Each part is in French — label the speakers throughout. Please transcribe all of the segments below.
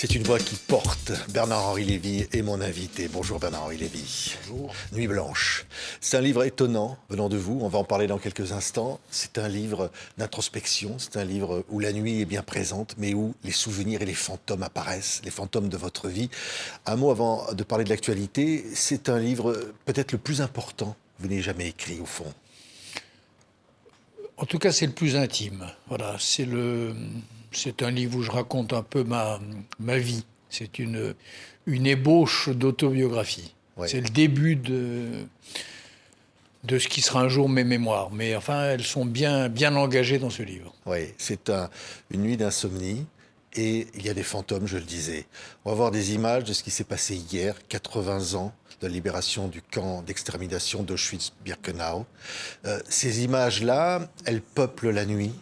Speaker 1: C'est une voix qui porte. Bernard-Henri Lévy est mon invité. Bonjour Bernard-Henri Lévy.
Speaker 2: Bonjour.
Speaker 1: Nuit blanche. C'est un livre étonnant venant de vous. On va en parler dans quelques instants. C'est un livre d'introspection. C'est un livre où la nuit est bien présente, mais où les souvenirs et les fantômes apparaissent, les fantômes de votre vie. Un mot avant de parler de l'actualité. C'est un livre peut-être le plus important que vous n'ayez jamais écrit au fond.
Speaker 2: En tout cas, c'est le plus intime. Voilà, c'est un livre où je raconte un peu ma vie. C'est une ébauche d'autobiographie.
Speaker 1: Ouais.
Speaker 2: C'est le début de ce qui sera un jour mes mémoires. Mais enfin, elles sont bien engagées dans ce livre.
Speaker 1: Oui, c'est une nuit d'insomnie et il y a des fantômes, je le disais. On va voir des images de ce qui s'est passé hier, 80 ans de la libération du camp d'extermination d'Auschwitz-Birkenau. Ces images-là, elles peuplent la nuit,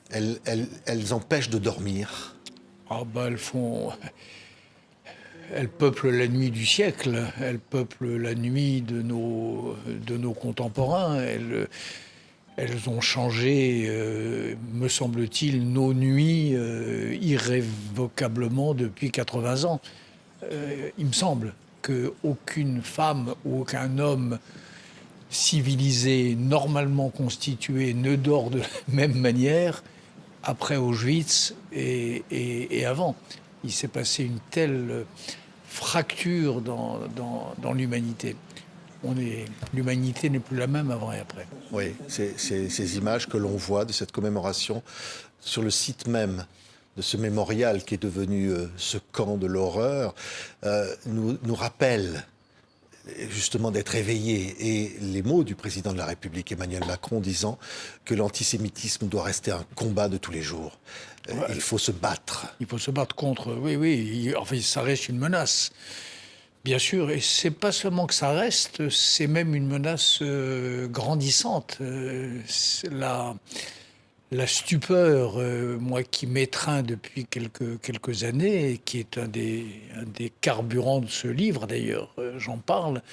Speaker 1: elles empêchent de dormir.
Speaker 2: Ah bah, elles peuplent la nuit du siècle, elles peuplent la nuit de nos contemporains. Elles ont changé, me semble-t-il, nos nuits irrévocablement depuis 80 ans. Il me semble qu'aucune femme ou aucun homme civilisé, normalement constitué, ne dort de la même manière après Auschwitz et avant. Il s'est passé une telle fracture dans l'humanité. L'humanité n'est plus la même avant et après.
Speaker 1: Oui, ces images que l'on voit de cette commémoration sur le site même de ce mémorial qui est devenu ce camp de l'horreur, nous rappellent justement d'être éveillés. Et les mots du président de la République, Emmanuel Macron, disant que l'antisémitisme doit rester un combat de tous les jours.
Speaker 2: Ouais.
Speaker 1: Il faut se battre.
Speaker 2: Il faut se battre contre, oui, enfin, ça reste une menace. Bien sûr, et c'est pas seulement que ça reste, c'est même une menace grandissante. La stupeur, moi qui m'étreins depuis quelques années, et qui est un des carburants de ce livre d'ailleurs, j'en parle,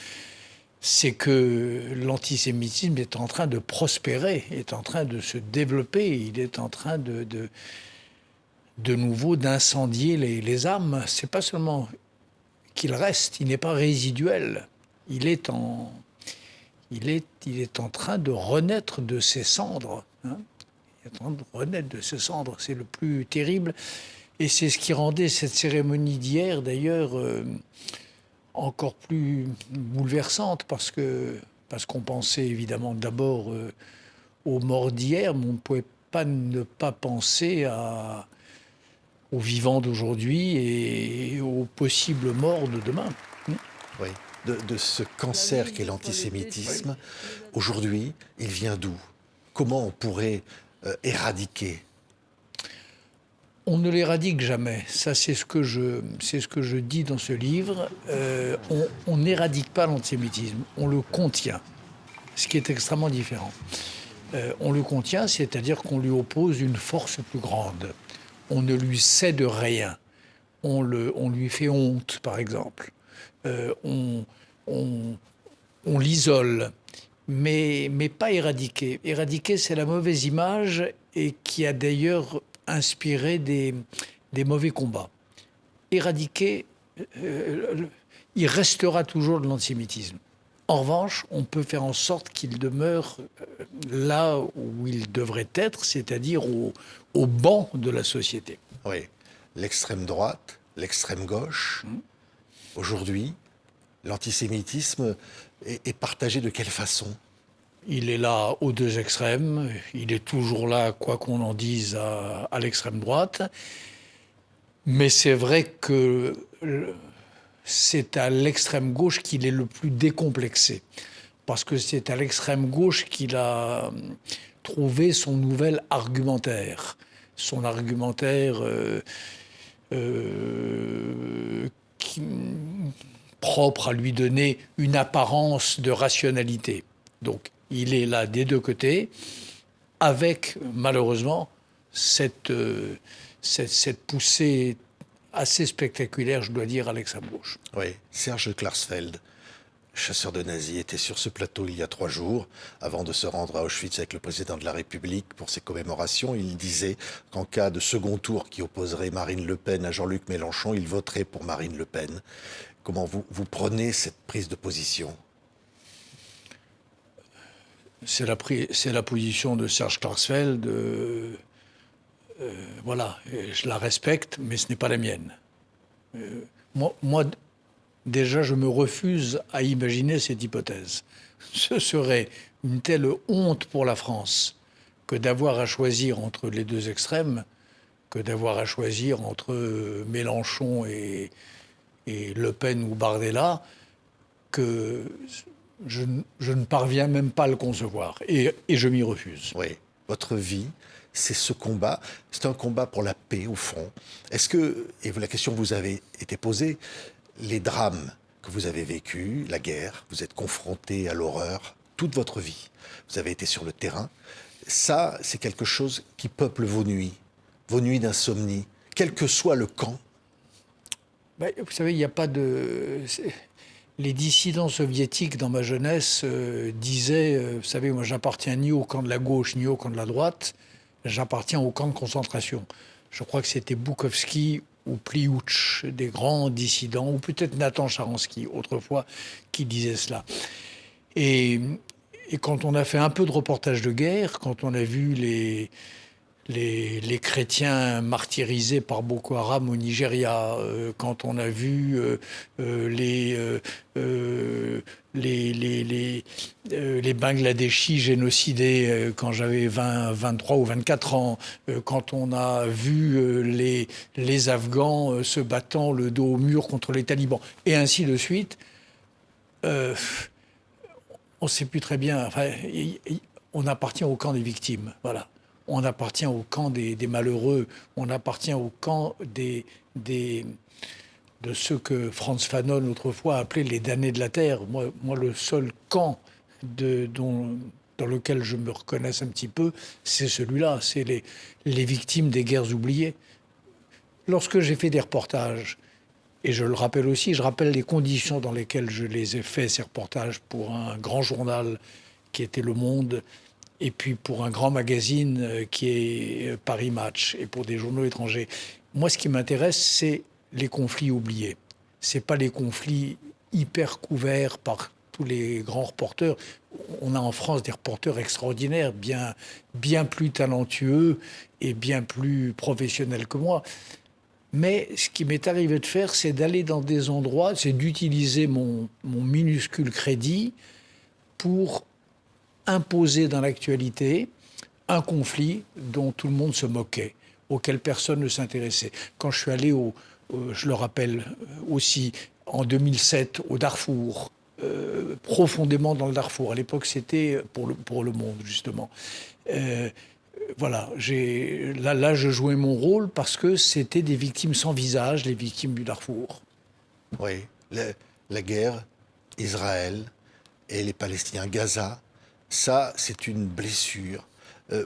Speaker 2: c'est que l'antisémitisme est en train de prospérer, est en train de se développer, il est en train de nouveau d'incendier les âmes. C'est pas seulement qu'il reste, il n'est pas résiduel. Il est en train de renaître de ses cendres. Hein. Il est en train de renaître de ses cendres. C'est le plus terrible. Et c'est ce qui rendait cette cérémonie d'hier, d'ailleurs, encore plus bouleversante, parce qu'on pensait évidemment d'abord aux morts d'hier, mais on ne pouvait pas ne pas penser aux vivants d'aujourd'hui et aux possibles morts de demain.
Speaker 1: Oui, de ce cancer qu'est l'antisémitisme. Aujourd'hui, il vient d'où? Comment on pourrait éradiquer?
Speaker 2: On ne l'éradique jamais. Ça, c'est ce que je dis dans ce livre. On n'éradique pas l'antisémitisme, on le contient, ce qui est extrêmement différent. On le contient, c'est-à-dire qu'on lui oppose une force plus grande. On ne lui cède rien. On lui fait honte, par exemple. On l'isole, mais pas éradiquer. Éradiquer, c'est la mauvaise image et qui a d'ailleurs inspiré des mauvais combats. Éradiquer, il restera toujours de l'antisémitisme. En revanche, on peut faire en sorte qu'il demeure là où il devrait être, c'est-à-dire au banc de la société.
Speaker 1: Oui, l'extrême droite, l'extrême gauche. Aujourd'hui, l'antisémitisme est partagé de quelle façon?
Speaker 2: Il est là aux deux extrêmes, il est toujours là, quoi qu'on en dise, à l'extrême droite. Mais c'est vrai que c'est à l'extrême gauche qu'il est le plus décomplexé. Parce que c'est à l'extrême gauche qu'il a trouvé son nouvel argumentaire. Son argumentaire propre à lui donner une apparence de rationalité. Donc, il est là des deux côtés, avec, malheureusement, cette poussée assez spectaculaire, je dois dire, à l'extrême gauche.
Speaker 1: Oui, Serge Klarsfeld, chasseur de nazis, était sur ce plateau il y a 3 jours, avant de se rendre à Auschwitz avec le président de la République pour ses commémorations. Il disait qu'en cas de second tour qui opposerait Marine Le Pen à Jean-Luc Mélenchon, il voterait pour Marine Le Pen. Comment vous prenez cette prise de position?
Speaker 2: C'est la position de Serge Klarsfeld. Voilà, et je la respecte, mais ce n'est pas la mienne. Moi, déjà, je me refuse à imaginer cette hypothèse. Ce serait une telle honte pour la France que d'avoir à choisir entre les deux extrêmes, que d'avoir à choisir entre Mélenchon et Le Pen ou Bardella, que je ne parviens même pas à le concevoir. Et je m'y refuse.
Speaker 1: Oui, votre vie, c'est ce combat. C'est un combat pour la paix, au fond. Est-ce que, et la question vous avez été posée, les drames que vous avez vécus, la guerre, vous êtes confronté à l'horreur toute votre vie. Vous avez été sur le terrain. Ça, c'est quelque chose qui peuple vos nuits d'insomnie, quel que soit le camp.
Speaker 2: Ben, vous savez, il n'y a pas de... Les dissidents soviétiques dans ma jeunesse disaient, vous savez, moi j'appartiens ni au camp de la gauche ni au camp de la droite, j'appartiens au camp de concentration. Je crois que c'était Boukovski ou Pliouch, des grands dissidents, ou peut-être Nathan Sharansky, autrefois, qui disaient cela. Et, et quand on a fait un peu de reportage de guerre, quand on a vu les chrétiens martyrisés par Boko Haram au Nigeria, quand on a vu les Bangladeshis génocidés quand j'avais 23 ou 24 ans, quand on a vu les Afghans se battant le dos au mur contre les talibans, et ainsi de suite, on ne sait plus très bien. Enfin, on appartient au camp des victimes, voilà. On appartient au camp des malheureux, on appartient au camp de ceux que Frantz Fanon autrefois appelait les damnés de la terre. Moi le seul camp dans lequel je me reconnaisse un petit peu, c'est celui-là, c'est les victimes des guerres oubliées. Lorsque j'ai fait des reportages, et je le rappelle aussi, je rappelle les conditions dans lesquelles je les ai faits, ces reportages, pour un grand journal qui était Le Monde, et puis pour un grand magazine qui est Paris Match, et pour des journaux étrangers. Moi, ce qui m'intéresse, c'est les conflits oubliés. C'est pas les conflits hyper couverts par tous les grands reporters. On a en France des reporters extraordinaires, bien plus talentueux et bien plus professionnels que moi. Mais ce qui m'est arrivé de faire, c'est d'aller dans des endroits, c'est d'utiliser mon minuscule crédit pour imposer dans l'actualité un conflit dont tout le monde se moquait, auquel personne ne s'intéressait. Quand je suis allé je le rappelle aussi, en 2007, au Darfour, profondément dans le Darfour. À l'époque, c'était pour le Monde, justement. Voilà, là, je jouais mon rôle parce que c'était des victimes sans visage, les victimes du Darfour.
Speaker 1: Oui, la guerre, Israël et les Palestiniens, Gaza, ça, c'est une blessure.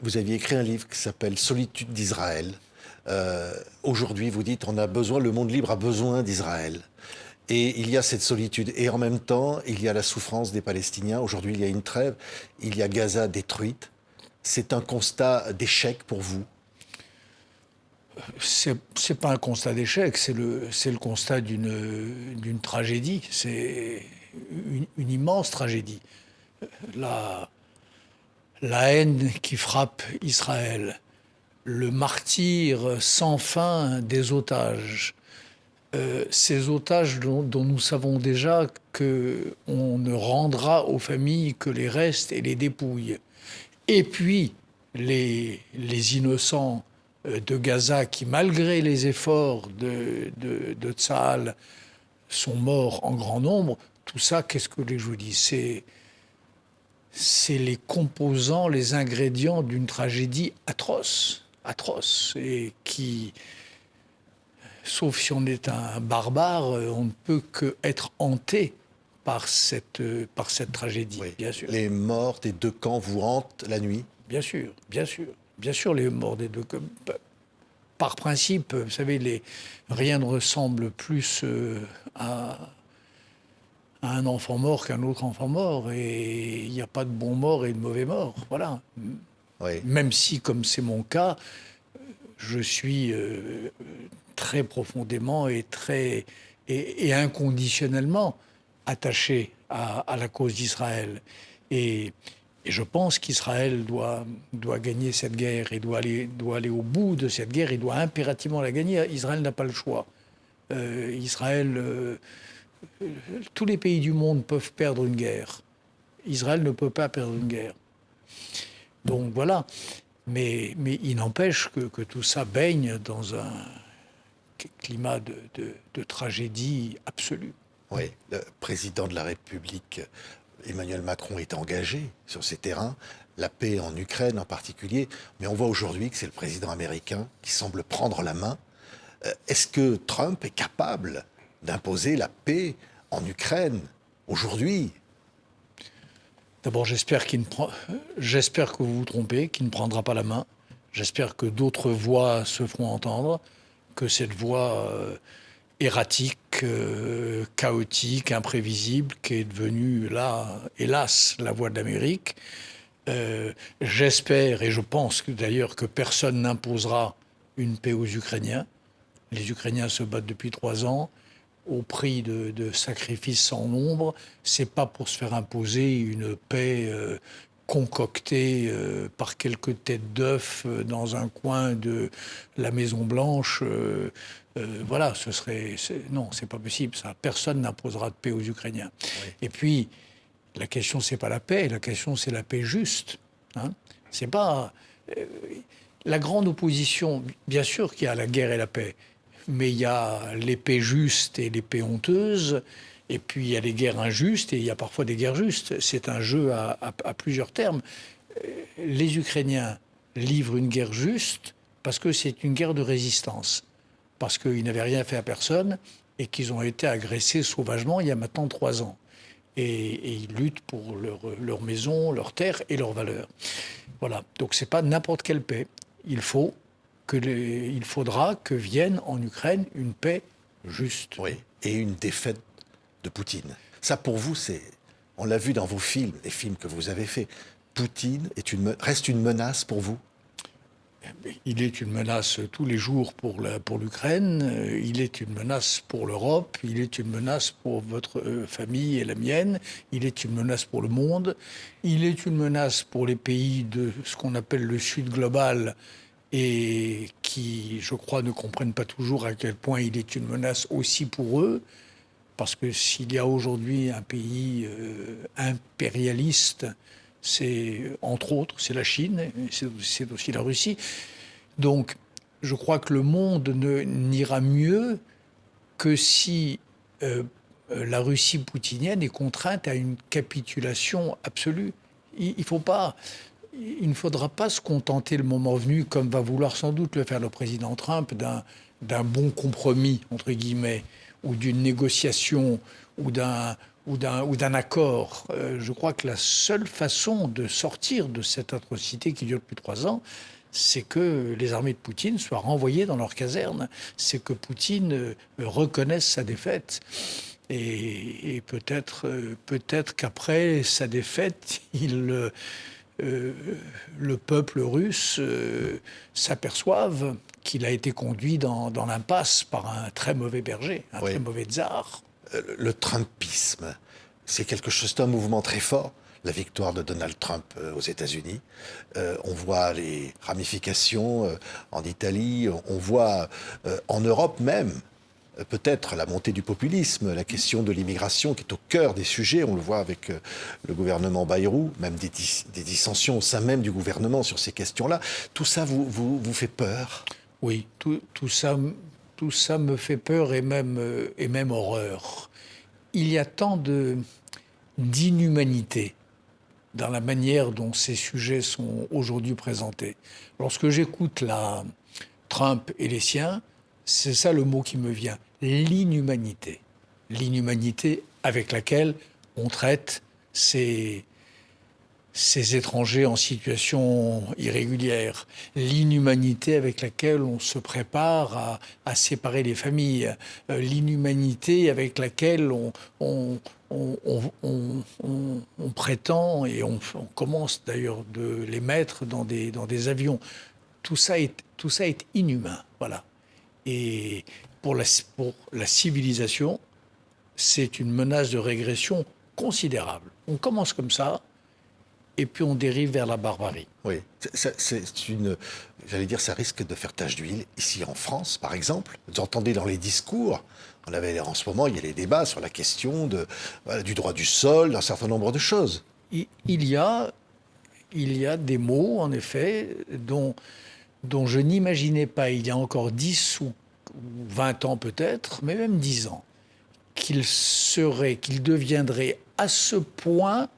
Speaker 1: Vous aviez écrit un livre qui s'appelle Solitude d'Israël. Aujourd'hui, vous dites, le monde libre a besoin d'Israël. Et il y a cette solitude. Et en même temps, il y a la souffrance des Palestiniens. Aujourd'hui, il y a une trêve. Il y a Gaza détruite. C'est un constat d'échec pour vous?
Speaker 2: C'est pas un constat d'échec, c'est le constat d'une tragédie. C'est une immense tragédie. La haine qui frappe Israël, le martyre sans fin des otages, ces otages dont nous savons déjà qu'on ne rendra aux familles que les restes et les dépouilles. Et puis, les innocents de Gaza qui, malgré les efforts de Tsahal, sont morts en grand nombre. Tout ça, qu'est-ce que je vous dis ? C'est les composants, les ingrédients d'une tragédie atroce, et qui, sauf si on est un barbare, on ne peut qu'être hanté par cette tragédie,
Speaker 1: Oui.
Speaker 2: bien sûr.
Speaker 1: Les morts des deux camps vous hantent la nuit?
Speaker 2: Bien sûr, bien sûr. Bien sûr, les morts des deux camps. Par principe, vous savez, rien ne ressemble plus à un enfant mort qu'un autre enfant mort. Et il n'y a pas de bons morts et de mauvais morts. Voilà.
Speaker 1: Oui,
Speaker 2: Même si, comme c'est mon cas, je suis très profondément et inconditionnellement attaché à la cause d'Israël. Et, et je pense qu'Israël doit gagner cette guerre et doit aller au bout de cette guerre. Il doit impérativement la gagner. Israël n'a pas le choix. Israël, tous les pays du monde peuvent perdre une guerre. Israël ne peut pas perdre une guerre. Donc voilà. Mais il n'empêche que tout ça baigne dans un climat de tragédie absolue.
Speaker 1: oui. Le président de la République, Emmanuel Macron, est engagé sur ces terrains, la paix en Ukraine en particulier, mais on voit aujourd'hui que c'est le président américain qui semble prendre la main. Est-ce que Trump est capable d'imposer la paix en Ukraine aujourd'hui?
Speaker 2: D'abord, j'espère que vous vous trompez, qu'il ne prendra pas la main. J'espère que d'autres voix se feront entendre, que cette voix erratique, chaotique, imprévisible, qui est devenue là, hélas, la voix de l'Amérique. J'espère et je pense d'ailleurs que personne n'imposera une paix aux Ukrainiens. Les Ukrainiens se battent depuis 3 ans au prix de sacrifices sans nombre. C'est pas pour se faire imposer une paix concoctée par quelques têtes d'œufs dans un coin de la Maison Blanche. Voilà, non, c'est pas possible. Ça, personne n'imposera de paix aux Ukrainiens.
Speaker 1: Oui.
Speaker 2: Et puis, la question c'est pas la paix, la question c'est la paix juste. Hein. C'est pas la grande opposition. Bien sûr qu'il y a la guerre et la paix. Mais il y a les paix justes et les paix honteuses, et puis il y a les guerres injustes, et il y a parfois des guerres justes. C'est un jeu à plusieurs termes. Les Ukrainiens livrent une guerre juste parce que c'est une guerre de résistance, parce qu'ils n'avaient rien fait à personne et qu'ils ont été agressés sauvagement il y a maintenant 3 ans. Et ils luttent pour leur maison, leur terre et leurs valeurs. Voilà. Donc c'est pas n'importe quelle paix. Il faudra que vienne en Ukraine une paix juste.
Speaker 1: Oui, et une défaite de Poutine. Ça, pour vous, on l'a vu dans vos films, les films que vous avez faits. Poutine reste une menace pour vous?
Speaker 2: Il est une menace tous les jours pour l'Ukraine, il est une menace pour l'Europe, il est une menace pour votre famille et la mienne, il est une menace pour le monde, il est une menace pour les pays de ce qu'on appelle le Sud global, et qui, je crois, ne comprennent pas toujours à quel point il est une menace aussi pour eux, parce que s'il y a aujourd'hui un pays impérialiste, c'est, entre autres, c'est la Chine, c'est aussi la Russie. Donc, je crois que le monde n'ira mieux que si la Russie poutinienne est contrainte à une capitulation absolue. Il ne faudra pas se contenter le moment venu, comme va vouloir sans doute le faire le président Trump, d'un bon compromis, entre guillemets, ou d'une négociation, ou d'un accord. Je crois que la seule façon de sortir de cette atrocité qui dure depuis 3 ans, c'est que les armées de Poutine soient renvoyées dans leurs casernes. C'est que Poutine reconnaisse sa défaite. Et peut-être qu'après sa défaite, le peuple russe s'aperçoive qu'il a été conduit dans l'impasse par un très mauvais berger, un très mauvais tsar.
Speaker 1: Le Trumpisme, c'est quelque chose d'un mouvement très fort. La victoire de Donald Trump aux États-Unis. On voit les ramifications en Italie, on voit en Europe même peut-être la montée du populisme, la question de l'immigration qui est au cœur des sujets. On le voit avec le gouvernement Bayrou, même des dissensions au sein même du gouvernement sur ces questions-là. Tout ça vous fait peur?
Speaker 2: Oui, tout ça me fait peur et même horreur. Il y a tant d'inhumanité dans la manière dont ces sujets sont aujourd'hui présentés. Lorsque j'écoute Trump et les siens, c'est ça le mot qui me vient, l'inhumanité. L'inhumanité avec laquelle on traite ces ces étrangers en situation irrégulière, l'inhumanité avec laquelle on se prépare à séparer les familles, l'inhumanité avec laquelle on prétend, et on commence d'ailleurs de les mettre dans des avions. Tout ça est inhumain, voilà. Et pour la civilisation, c'est une menace de régression considérable. On commence comme ça, et puis on dérive vers la barbarie.
Speaker 1: Oui, j'allais dire, ça risque de faire tache d'huile. Ici en France, par exemple, vous entendez dans les discours, en ce moment, il y a les débats sur la question du droit du sol, d'un certain nombre de choses.
Speaker 2: Il y a des mots, en effet, dont je n'imaginais pas, il y a encore 10 ou 20 ans peut-être, mais même 10 ans, qu'ils deviendraient à ce point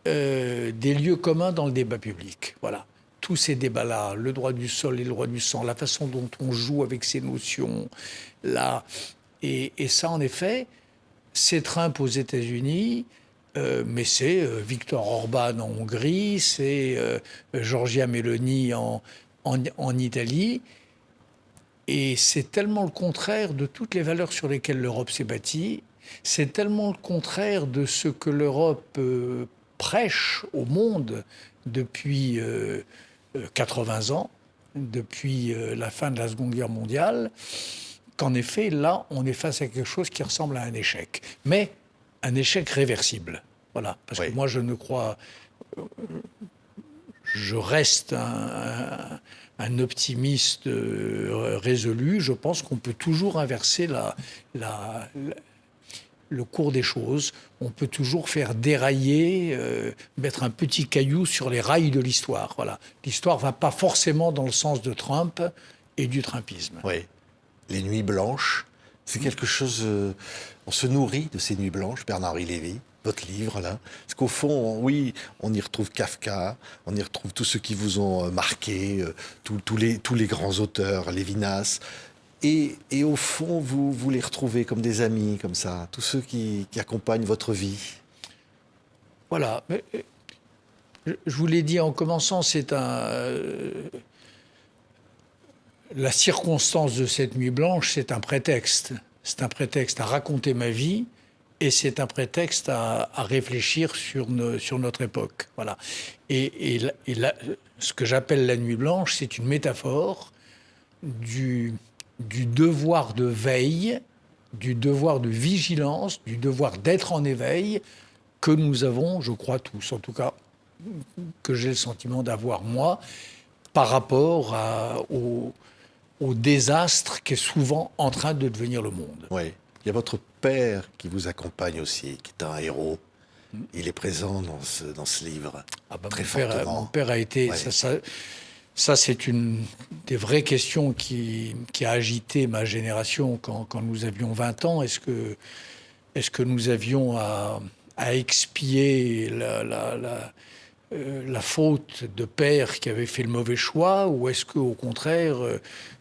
Speaker 2: des lieux communs dans le débat public. Voilà. Tous ces débats-là, le droit du sol et le droit du sang, la façon dont on joue avec ces notions, là. Et ça, en effet, c'est Trump aux États-Unis, mais c'est Viktor Orban en Hongrie, c'est Giorgia Meloni en Italie. Et c'est tellement le contraire de toutes les valeurs sur lesquelles l'Europe s'est bâtie. C'est tellement le contraire de ce que l'Europe prêche au monde depuis 80 ans, depuis la fin de la Seconde Guerre mondiale, qu'en effet, là, on est face à quelque chose qui ressemble à un échec. Mais un échec réversible. Voilà. Parce que moi, je ne crois... Je reste un optimiste résolu. Je pense qu'on peut toujours inverser le cours des choses. On peut toujours faire dérailler, mettre un petit caillou sur les rails de l'histoire. Voilà. L'histoire ne va pas forcément dans le sens de Trump et du Trumpisme.
Speaker 1: Oui. Les nuits blanches, c'est quelque chose... on se nourrit de ces nuits blanches, Bernard-Henri Lévy, votre livre, là. Parce qu'au fond, oui, on y retrouve Kafka, on y retrouve tous ceux qui vous ont marqué, tous les grands auteurs, Lévinas. Et au fond, vous les retrouvez comme des amis, comme ça, tous ceux qui accompagnent votre vie.
Speaker 2: Voilà. Mais, je vous l'ai dit en commençant, c'est la circonstance de cette nuit blanche, c'est un prétexte. C'est un prétexte à raconter ma vie et c'est un prétexte à réfléchir sur notre époque. Voilà. Et ce que j'appelle la nuit blanche, c'est une métaphore du devoir de veille, du devoir de vigilance, du devoir d'être en éveil que nous avons, je crois tous, en tout cas, que j'ai le sentiment d'avoir moi, par rapport au désastre qui est souvent en train de devenir le monde.
Speaker 1: Oui. Il y a votre père qui vous accompagne aussi, qui est un héros. Il est présent dans ce livre, très fortement.
Speaker 2: Mon père a été... Ouais. Ça, c'est une des vraies questions qui a agité ma génération quand nous avions 20 ans. Est-ce que nous avions à expier la faute de père qui avait fait le mauvais choix, ou est-ce qu'au contraire,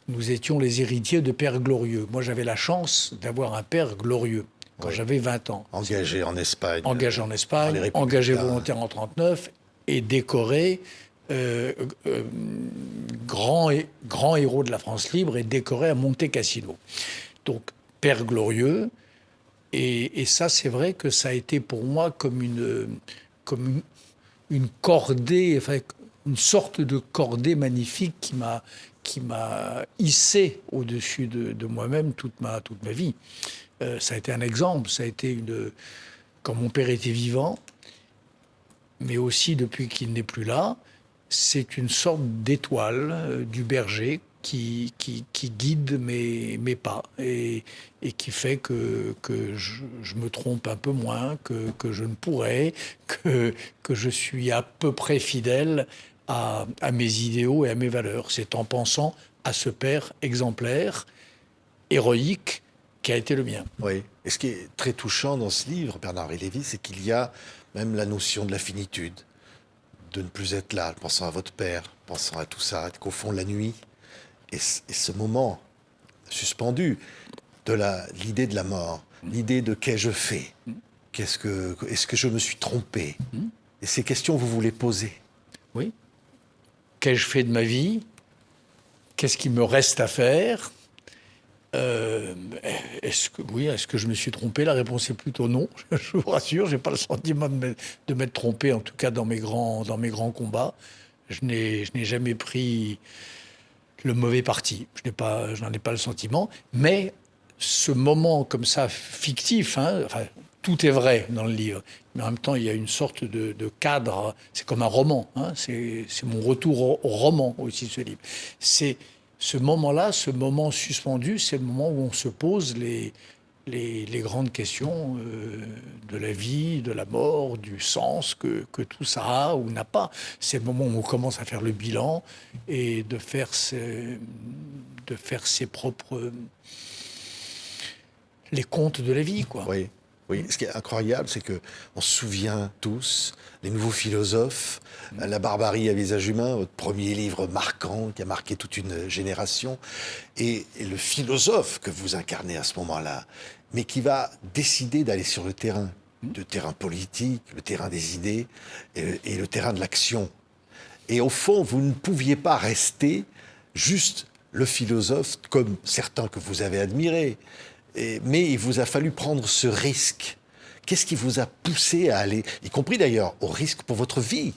Speaker 2: nous étions les héritiers de pères glorieux? Moi, j'avais la chance d'avoir un père glorieux quand j'avais 20 ans.
Speaker 1: Engagé en Espagne.
Speaker 2: Engagé en Espagne, engagé volontaire en 1939 et décoré grand héros de la France libre et décoré à Monte Cassino. Donc, père glorieux. Et ça, c'est vrai que ça a été pour moi comme une cordée, enfin, une sorte de cordée magnifique qui m'a hissé au-dessus de moi-même toute ma vie. Ça a été un exemple, ça a été quand mon père était vivant, mais aussi depuis qu'il n'est plus là, c'est une sorte d'étoile du berger qui guide mes pas et qui fait que je me trompe un peu moins que je ne pourrais, que je suis à peu près fidèle à mes idéaux et à mes valeurs. C'est en pensant à ce père exemplaire, héroïque, qui a été le mien.
Speaker 1: Oui. Et ce qui est très touchant dans ce livre, Bernard-Henri Lévy, c'est qu'il y a même la notion de la finitude, de ne plus être là, pensant à votre père, pensant à tout ça, qu'au fond, la nuit, et ce moment suspendu de l'idée de la mort, l'idée de qu'ai-je fait, est-ce que je me suis trompé, Et ces questions, vous vous les posez.
Speaker 2: Oui. Qu'ai-je fait de ma vie? Qu'est-ce qu'il me reste à faire? Est-ce que je me suis trompé? La réponse est plutôt non. Je vous rassure, je n'ai pas le sentiment de m'être trompé, en tout cas dans mes grands combats. Je n'ai jamais pris le mauvais parti. Je n'en ai pas le sentiment. Mais ce moment comme ça, fictif, hein, enfin, tout est vrai dans le livre, mais en même temps, il y a une sorte de cadre. C'est comme un roman. Hein, c'est mon retour au roman aussi, ce livre. C'est ce moment-là, ce moment suspendu, c'est le moment où on se pose les grandes questions de la vie, de la mort, du sens que tout ça a ou n'a pas. C'est le moment où on commence à faire le bilan et de faire ses propres... les comptes de la vie, quoi.
Speaker 1: Oui. Oui, ce qui est incroyable, c'est que on se souvient tous, les nouveaux philosophes, La barbarie à visage humain, votre premier livre marquant qui a marqué toute une génération, et le philosophe que vous incarnez à ce moment-là, mais qui va décider d'aller sur le terrain politique, le terrain des idées et le terrain de l'action. Et au fond, vous ne pouviez pas rester juste le philosophe comme certains que vous avez admirés. Mais il vous a fallu prendre ce risque. Qu'est-ce qui vous a poussé à aller, y compris d'ailleurs, au risque pour votre vie?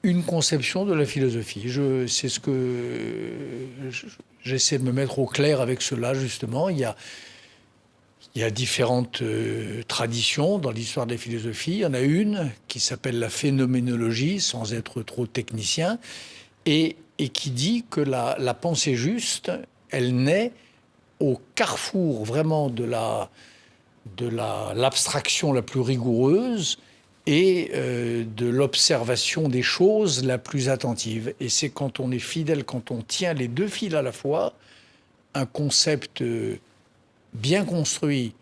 Speaker 2: Une conception de la philosophie. C'est ce que j'essaie de me mettre au clair avec cela, justement. Il y a différentes traditions dans l'histoire de la philosophie. Il y en a une qui s'appelle la phénoménologie, sans être trop technicien, et qui dit que la pensée juste, elle naît au carrefour vraiment de l'abstraction la plus rigoureuse et de l'observation des choses la plus attentive. Et c'est quand on est fidèle, quand on tient les deux fils à la fois, un concept bien construit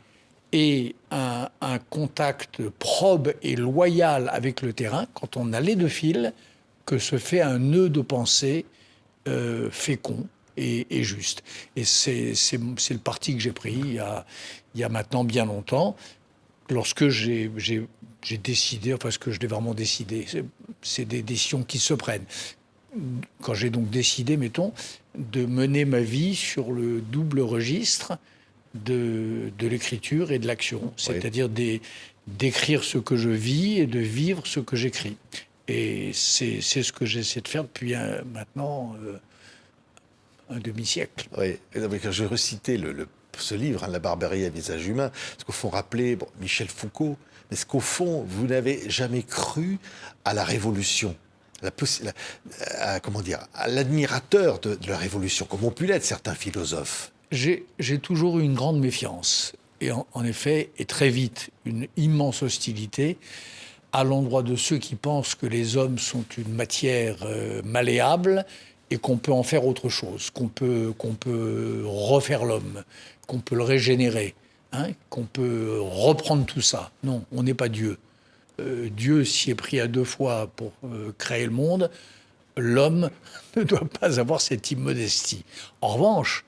Speaker 2: et un contact probe et loyal avec le terrain, quand on a les deux fils, que se fait un nœud de pensée fécond et juste. Et c'est le parti que j'ai pris il y a maintenant bien longtemps, lorsque j'ai décidé, enfin ce que je l'ai vraiment décidé, c'est des décisions qui se prennent. Quand j'ai donc décidé, mettons, de mener ma vie sur le double registre de l'écriture et de l'action, c'est-à-dire d'écrire ce que je vis et de vivre ce que j'écris. Et c'est ce que j'essaie de faire depuis maintenant un demi-siècle.
Speaker 1: Oui, quand je reciter ce livre, hein, La barbarie à visage humain, ce qu'au fond rappeler Michel Foucault, mais ce qu'au fond, vous n'avez jamais cru à la révolution, comment dire, à l'admirateur de la révolution, comme ont pu l'être certains philosophes.
Speaker 2: J'ai toujours eu une grande méfiance, et en effet, et très vite, une immense hostilité à l'endroit de ceux qui pensent que les hommes sont une matière malléable et qu'on peut en faire autre chose, qu'on peut refaire l'homme, qu'on peut le régénérer, hein, qu'on peut reprendre tout ça. Non, on n'est pas Dieu. Dieu s'y est pris à deux fois pour créer le monde. L'homme ne doit pas avoir cette immodestie. En revanche,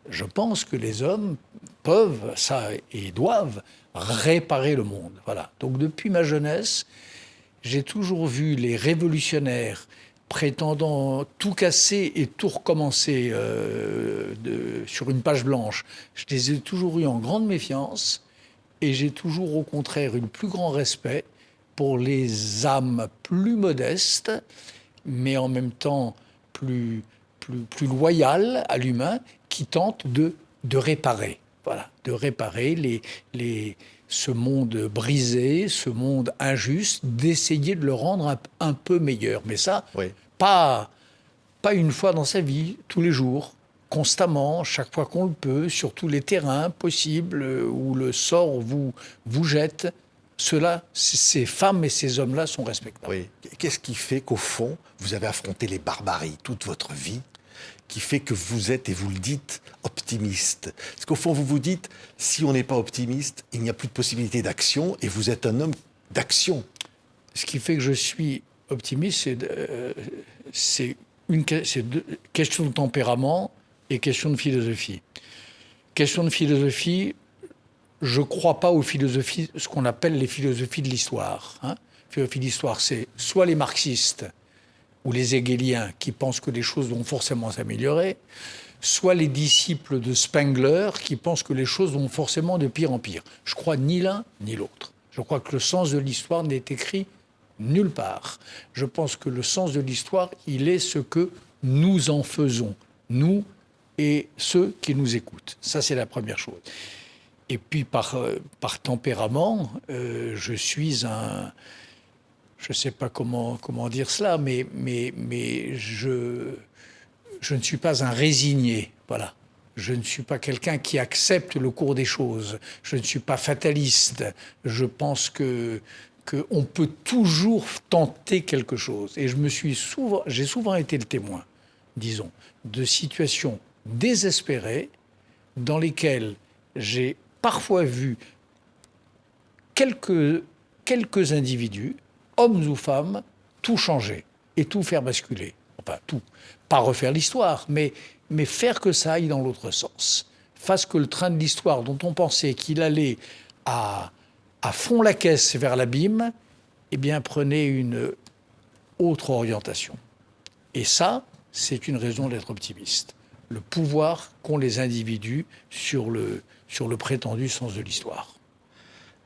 Speaker 2: je pense que les hommes peuvent, ça, et doivent réparer le monde. Voilà. Donc depuis ma jeunesse, j'ai toujours vu les révolutionnaires prétendant tout casser et tout recommencer sur une page blanche. Je les ai toujours eus en grande méfiance et j'ai toujours au contraire eu le plus grand respect pour les âmes plus modestes, mais en même temps plus loyales à l'humain, qui tentent de réparer. Voilà, de réparer ce monde brisé, ce monde injuste, d'essayer de le rendre un peu meilleur. Mais ça,
Speaker 1: Oui.
Speaker 2: pas une fois dans sa vie, tous les jours, constamment, chaque fois qu'on le peut, sur tous les terrains possibles où le sort vous jette. Ceux-là, ces femmes et ces hommes-là sont respectables.
Speaker 1: Oui. Qu'est-ce qui fait qu'au fond, vous avez affronté les barbaries toute votre vie, qui fait que vous êtes, et vous le dites, optimiste? Parce qu'au fond, vous vous dites, si on n'est pas optimiste, il n'y a plus de possibilité d'action, et vous êtes un homme d'action.
Speaker 2: Ce qui fait que je suis optimiste, c'est question de tempérament et question de philosophie. Question de philosophie, je ne crois pas aux philosophies, ce qu'on appelle les philosophies de l'histoire. Hein. philosophie de l'histoire, c'est soit les marxistes ou les hegéliens qui pensent que les choses vont forcément s'améliorer, soit les disciples de Spengler qui pensent que les choses vont forcément de pire en pire. Je crois ni l'un ni l'autre. Je crois que le sens de l'histoire n'est écrit nulle part. Je pense que le sens de l'histoire, il est ce que nous en faisons, nous et ceux qui nous écoutent. Ça, c'est la première chose. Et puis, par tempérament, je suis un... Je ne sais pas comment dire cela, mais je ne suis pas un résigné, voilà. Je ne suis pas quelqu'un qui accepte le cours des choses. Je ne suis pas fataliste. Je pense qu'on peut toujours tenter quelque chose. Et j'ai souvent été le témoin, disons, de situations désespérées dans lesquelles j'ai parfois vu quelques individus, hommes ou femmes, tout changer et tout faire basculer. Enfin, tout. Pas refaire l'histoire, mais faire que ça aille dans l'autre sens. Fasse que le train de l'histoire, dont on pensait qu'il allait à fond la caisse vers l'abîme, eh bien, prenait une autre orientation. Et ça, c'est une raison d'être optimiste. Le pouvoir qu'ont les individus sur le prétendu sens de l'histoire.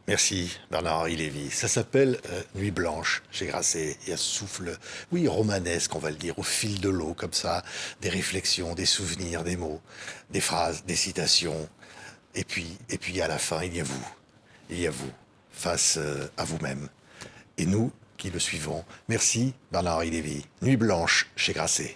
Speaker 1: Merci Bernard-Henri Lévy. Ça s'appelle Nuit blanche chez Grasset. Il y a ce souffle, oui, romanesque, on va le dire, au fil de l'eau, comme ça, des réflexions, des souvenirs, des mots, des phrases, des citations. Et puis à la fin, il y a vous. Il y a vous, face à vous-même. Et nous qui le suivons. Merci Bernard-Henri Lévy. Nuit blanche chez Grasset.